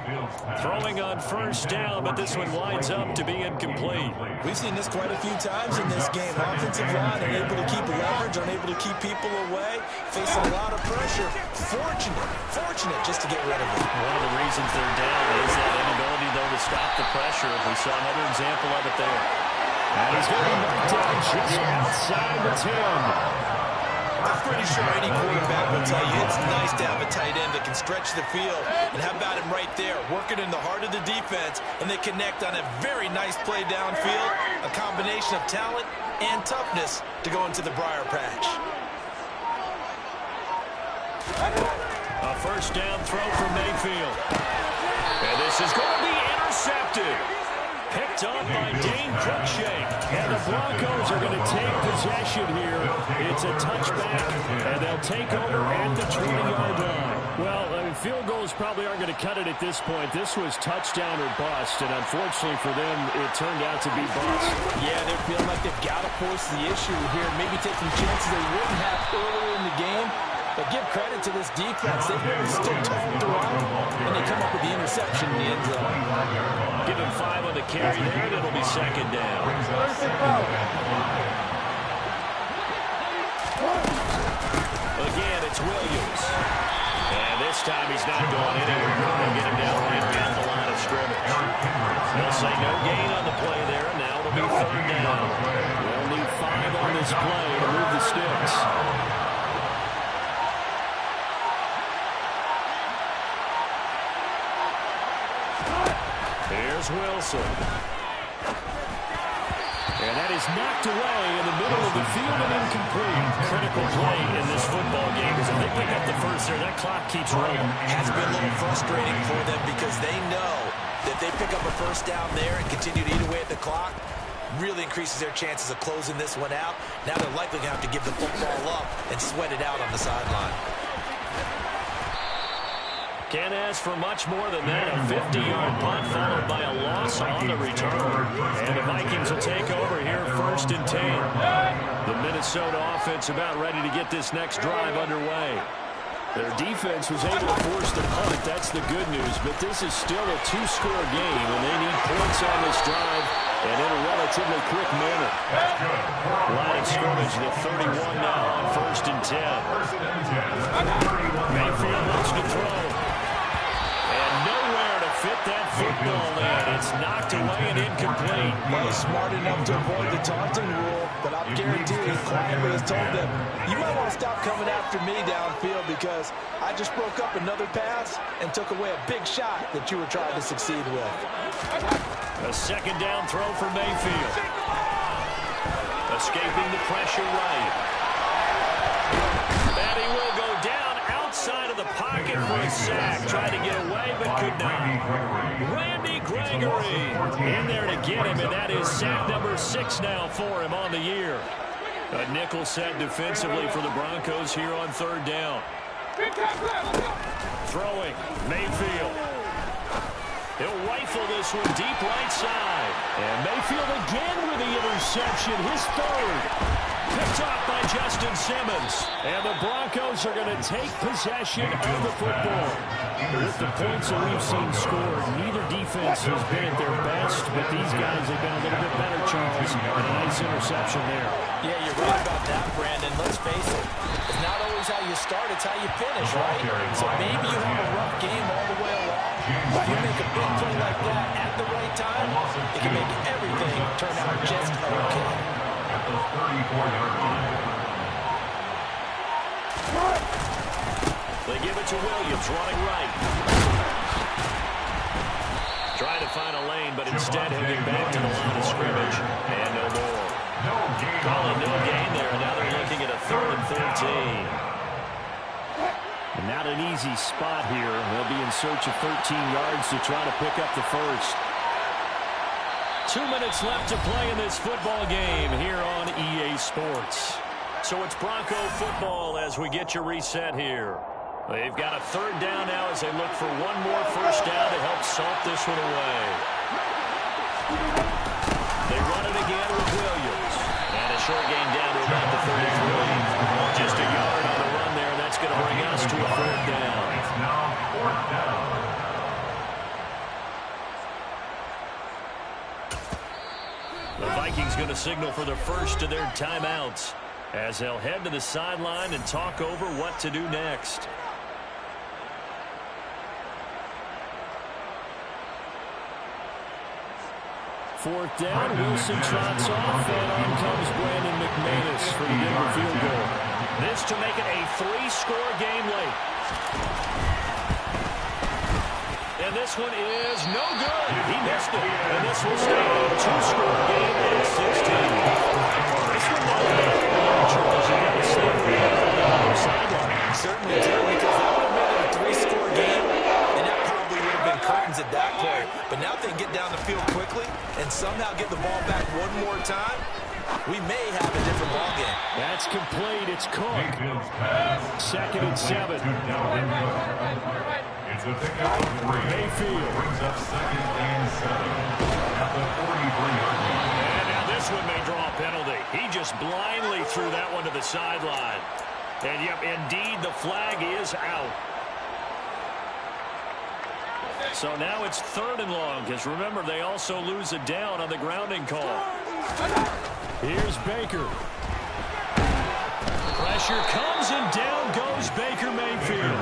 Throwing on first down, but this one winds up to be incomplete.
We've seen this quite a few times in this game. Offensive line unable to keep leverage, unable to keep people away, facing a lot of pressure. Fortunate just to get rid of it.
One of the reasons they're down is that inability, though, to stop the pressure. We saw another example of it there. And he's going to be knocked down just outside the 10.
I'm pretty sure any quarterback will tell you it's nice to have a tight end that can stretch the field. And how about him right there, working in the heart of the defense, and they connect on a very nice play downfield, a combination of talent and toughness to go into the briar patch.
A first down throw for Mayfield. And this is going to be intercepted. Picked up by Dane Cruikshank. And the Broncos are going to take possession here. It's a touchback, and they'll take over at the 20-yard line. Well, field goals probably aren't going to cut it at this point. This was touchdown or bust, and unfortunately for them, it turned out to be bust.
Yeah, they're feeling like they've got to force the issue here, maybe take some chances they wouldn't have earlier in the game. But give credit to this defense. They've really still turned around, and they come up with the interception in the end zone.
Give him 5 on the carry there, and it'll be second down. Again, it's Williams. And this time he's not going anywhere. They'll get him down right at the line of scrimmage. They'll say no gain on the play there, and now it'll be third down. They'll need 5 on this play to move the sticks. Here's Wilson. And that is knocked away in the middle of the field and incomplete. Critical play in this football game because if they pick up the first there, that clock keeps running.
Has been a little frustrating for them because they know that they pick up a first down there and continue to eat away at the clock, really increases their chances of closing this one out. Now they're likely going to have to give the football up and sweat it out on the sideline.
Can't ask for much more than that. A 50-yard punt followed by a loss on the return. And the Vikings will take over here first and 10. The Minnesota offense about ready to get this next drive underway. Their defense was able to force the punt. That's the good news. But this is still a 2-score game, and they need points on this drive and in a relatively quick manner. Line of scrimmage, the 31 now on first and 10. Mayfield looks to throw. Fit that football in. It's knocked away and incomplete.
Well, smart enough to avoid the taunting rule, but I'm guaranteeing quietly has told them, you might want to stop coming after me downfield because I just broke up another pass and took away a big shot that you were trying to succeed with.
A second down throw for Mayfield. Escaping the pressure right. And he will go down outside of the pocket for a sack. Tried to get away, but could not. Randy Gregory in there to get him, and that is sack number 6 now for him on the year. A nickel set defensively for the Broncos here on third down. Throwing, Mayfield. He'll rifle this one deep right side. And Mayfield again with the interception, his third. Picked off by Justin Simmons. And the Broncos are going to take possession of the football. With the points that we've seen scored, neither defense has been at their best, but these guys have been a little bit better, Charles. And a nice interception there.
Yeah, you're right about that, Brandon. Let's face it. It's not always how you start, it's how you finish, right? So maybe you have a rough game all the way along. If you make a big play like that at the right time, it can make everything turn out just okay.
At the 34-yard line.
They give it to Williams, running right. Trying to find a lane, but instead he'll get back to the line of scrimmage. And no more. Calling no gain there, and now they're looking at a 3rd and 13. And not an easy spot here. They'll be in search of 13 yards to try to pick up the first. 2 minutes left to play in this football game here on EA Sports. So it's Bronco football as we get you reset here. They've got a 3rd down now as they look for one more first down to help salt this one away. They run it again with Williams. And a short gain down to about the 33. Just a yard on the run there, and that's going to bring us to a 4th down.
It's now 4th down.
The Vikings going to signal for the first of their timeouts as they'll head to the sideline and talk over what to do next. Fourth down, Wilson trots off, and on comes Brandon McManus for the Denver field goal. This to make it a 3-score game late. And this one is no good. He missed it. And this will stay a 2-score game at 16. This one now, Charles, you got to stay on the sideline.
Certainly do, because that would have made it a 3-score game, and that probably would have been curtains at that point. But now if they get down the field quickly and somehow get the ball back one more time, we may have a different ball game.
That's complete. It's Cook. 2nd and 7.
It's a pickup of 3.
Mayfield
Brings up 2nd and 7 at the 43-yard line.
And now this one may draw a penalty. He just blindly threw that one to the sideline. And yep, indeed, the flag is out. So now it's 3rd and long, because remember, they also lose a down on the grounding call. Here's Baker. Pressure comes, and down goes Baker Mayfield.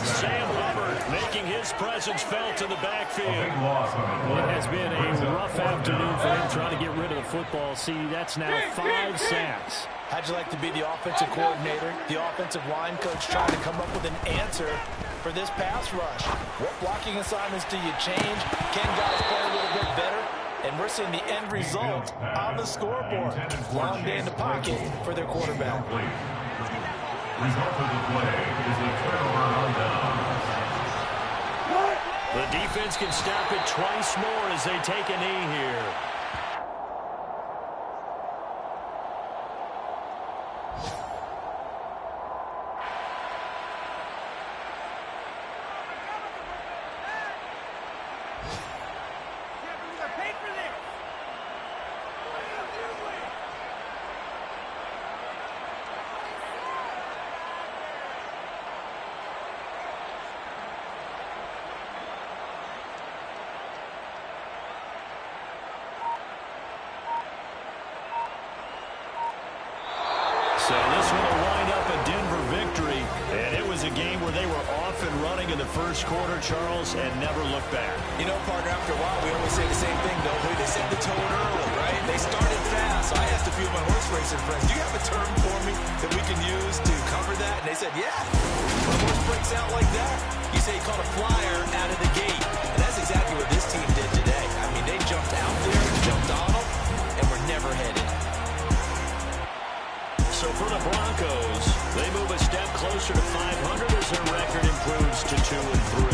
Sam Hubbard making his presence felt in the backfield. It has been a rough afternoon for him trying to get rid of the football. See, that's now 5 sacks.
How'd you like to be the offensive coordinator, the offensive line coach, trying to come up with an answer for this pass rush? What blocking assignments do you change? Can guys play a little bit better? And we're seeing the end result on the scoreboard. Long day in the pocket for their quarterback.
Result of the play is a turnover on downs.
The defense can stop it twice more as they take a knee here. So this one will wind up a Denver victory. And it was a game where they were off and running in the first quarter, Charles, and never looked back.
You know, partner, after a while, we always say the same thing, don't we? They set the tone early, right? They started fast. So I asked a few of my horse racing friends, do you have a term for me that we can use to cover that? And they said, yeah. When a horse breaks out like that, you say he caught a flyer out of the gate. And that's exactly what this team did today. I mean, they jumped out there, jumped on them, and were never headed.
So for the Broncos, they move a step closer to 500 as their record improves to 2-3.